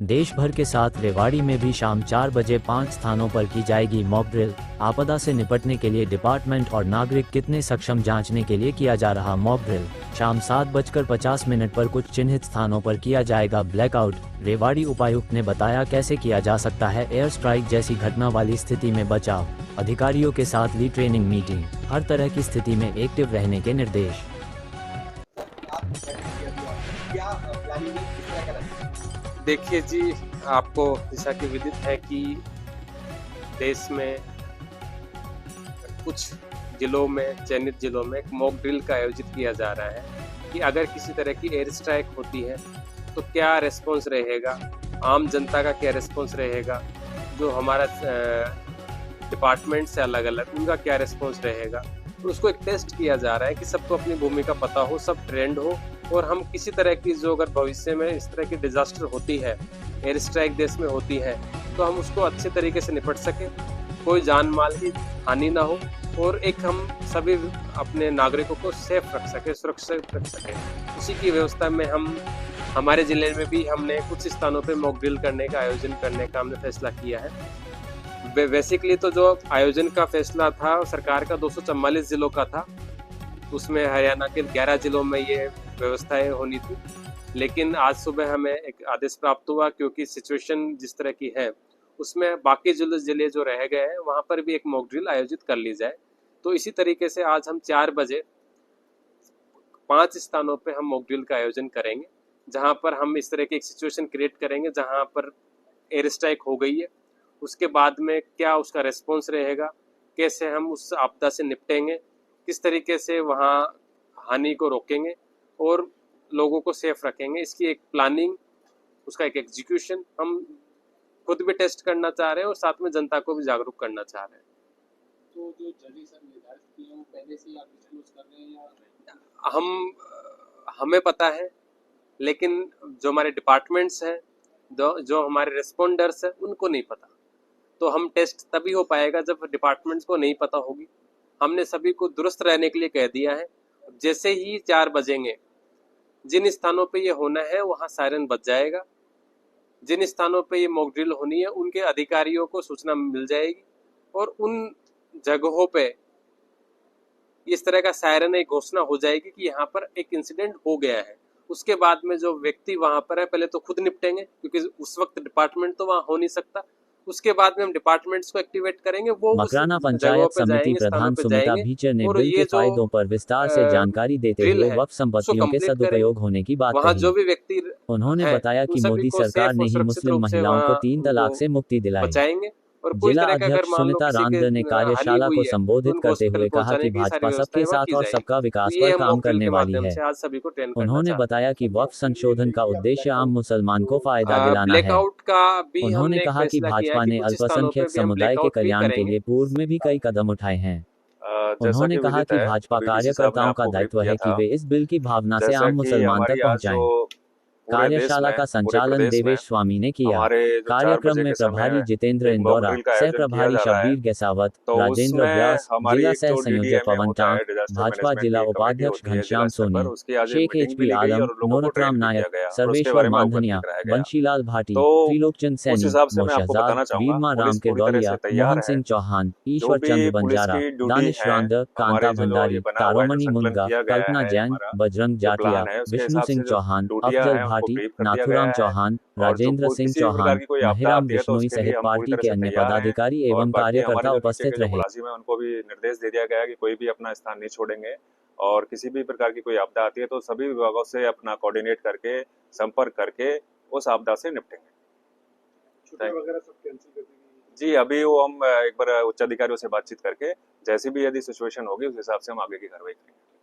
देश भर के साथ रेवाड़ी में भी शाम 4 बजे 5 स्थानों पर की जाएगी मॉक ड्रिल। आपदा से निपटने के लिए डिपार्टमेंट और नागरिक कितने सक्षम जांचने के लिए किया जा रहा मॉक ड्रिल। शाम 7:50 पर कुछ चिन्हित स्थानों पर किया जाएगा ब्लैकआउट। रेवाड़ी उपायुक्त ने बताया कैसे किया जा सकता है एयर स्ट्राइक जैसी घटना वाली स्थिति में बचाव। अधिकारियों के साथ ली ट्रेनिंग मीटिंग, हर तरह की स्थिति में एक्टिव रहने के निर्देश। देखिए जी, आपको जैसा कि विदित है कि देश में कुछ जिलों में, चयनित जिलों में एक मॉक ड्रिल का आयोजित किया जा रहा है कि अगर किसी तरह की एयर स्ट्राइक होती है तो क्या रेस्पॉन्स रहेगा, आम जनता का क्या रेस्पॉन्स रहेगा, जो हमारा डिपार्टमेंट से अलग अलग उनका क्या रेस्पॉन्स रहेगा। तो उसको एक टेस्ट किया जा रहा है कि सबको अपनी भूमिका पता हो, सब ट्रेंड हो, और हम किसी तरह की जो अगर भविष्य में इस तरह की डिजास्टर होती है, एयर स्ट्राइक देश में होती है, तो हम उसको अच्छे तरीके से निपट सकें, कोई जान माल की हानि ना हो, और एक हम सभी अपने नागरिकों को सेफ रख सके, सुरक्षित रख सके। उसी की व्यवस्था में हम हमारे जिले में भी हमने कुछ स्थानों पे मॉक ड्रिल करने का आयोजन करने का हमने फैसला किया है। बेसिकली तो जो आयोजन का फैसला था सरकार का 244 जिलों का था, उसमें हरियाणा के 11 जिलों में ये व्यवस्थाएं होनी थी, लेकिन आज सुबह हमें एक आदेश प्राप्त हुआ क्योंकि सिचुएशन जिस तरह की है उसमें बाकी जिले जो रह गए हैं वहां पर भी एक मॉक ड्रिल आयोजित कर ली जाए। तो इसी तरीके से आज हम 4 बजे 5 स्थानों पे हम मॉक ड्रिल का आयोजन करेंगे, जहां पर हम इस तरह की एक सिचुएशन क्रिएट करेंगे जहां पर एयर स्ट्राइक हो गई है, उसके बाद में क्या उसका रेस्पॉन्स रहेगा, कैसे हम उस आपदा से निपटेंगे, किस तरीके से वहाँ हानि को रोकेंगे और लोगों को सेफ रखेंगे। इसकी एक प्लानिंग, उसका एक एग्जीक्यूशन हम खुद भी टेस्ट करना चाह रहे हैं और साथ में जनता को भी जागरूक करना चाह रहे हैं। तो जो जगह सर निर्धारित की है वो पहले से ही आप डिस्क्लोज कर रहे हैं या हमें पता है, लेकिन जो हमारे डिपार्टमेंट्स हैं, जो हमारे रेस्पोंडर्स हैं, उनको नहीं पता। तो हम टेस्ट तभी हो पाएगा जब डिपार्टमेंट्स को नहीं पता होगी। हमने सभी को दुरुस्त रहने के लिए कह दिया है। जैसे ही 4 बजेंगे, जिन स्थानों पे ये होना है वहां सायरन बज जाएगा, जिन स्थानों पे ये मॉक ड्रिल होनी है उनके अधिकारियों को सूचना मिल जाएगी और उन जगहों पे इस तरह का सायरन एक घोषणा हो जाएगी कि यहाँ पर एक इंसिडेंट हो गया है। उसके बाद में जो व्यक्ति वहां पर है पहले तो खुद निपटेंगे, क्योंकि उस वक्त डिपार्टमेंट तो वहां हो नहीं सकता। उसके बाद में हम डिपार्टमेंट्स को एक्टिवेट करेंगे, वो मकराना पंचायत समिति प्रधान सुमिता भीचर ने बिल के फायदों पर विस्तार से जानकारी देते हुए वक्फ संपत्तियों के सदुपयोग होने की बात कही। जो भी व्यक्ति उन्होंने बताया कि मोदी सरकार ने ही मुस्लिम महिलाओं को 3 तलाक से मुक्ति दिलाई। जिला अध्यक्ष सुनीता रांदर ने कार्यशाला को संबोधित करते हुए कहा कि भाजपा सबके साथ और सबका विकास पर काम करने वाली है। उन्होंने बताया कि वक्फ संशोधन का उद्देश्य आम मुसलमान को फायदा दिलाना है। उन्होंने कहा कि भाजपा ने अल्पसंख्यक समुदाय के कल्याण के लिए पूर्व में भी कई कदम उठाए हैं। उन्होंने कहा कि भाजपा कार्यकर्ताओं का दायित्व है कि वे इस बिल की भावना से आम मुसलमान तक पहुंचाएं। कार्यशाला का संचालन देवेश स्वामी ने किया। कार्यक्रम में प्रभारी जितेंद्र इंदौरा, सह प्रभारी शब्बीर गैसावत, राजेंद्र व्यास, जिला सह संयोजक पवन टांक, भाजपा जिला उपाध्यक्ष घनश्याम सोनी, शेख HP आलम, नोरतराम नायक, सर्वेश्वर मानधनिया, बंशीलाल भाटी, त्रिलोकचंद सैनी, मोशहजाद, वीरमा राम किरदौलिया, मोहन सिंह चौहान, ईश्वर चंद्र बंजारा, दानिश रांदर, कांता भंडारी, तारोमणि मुनगा, कल्पना जैन, बजरंग जाटिया, विष्णु सिंह चौहान, अफजल भाटी, नाथुराम चौहान, राजेंद्र सिंह चौहान, महिराम बिश्नोई सहित पार्टी के अन्य पदाधिकारी एवं कार्यकर्ता उपस्थित रहे। उनको भी निर्देश दे दिया गया कि कोई भी अपना स्थान नहीं छोड़ेंगे और किसी भी प्रकार की कोई आपदा आती है तो सभी विभागों से अपना कोऑर्डिनेट करके, संपर्क करके उस आपदा से निपटेंगे। जी, अभी वो हम एक बार उच्च अधिकारियों से बातचीत करके जैसी भी यदि सिचुएशन होगी उस हिसाब से हम आगे की कार्रवाई करेंगे।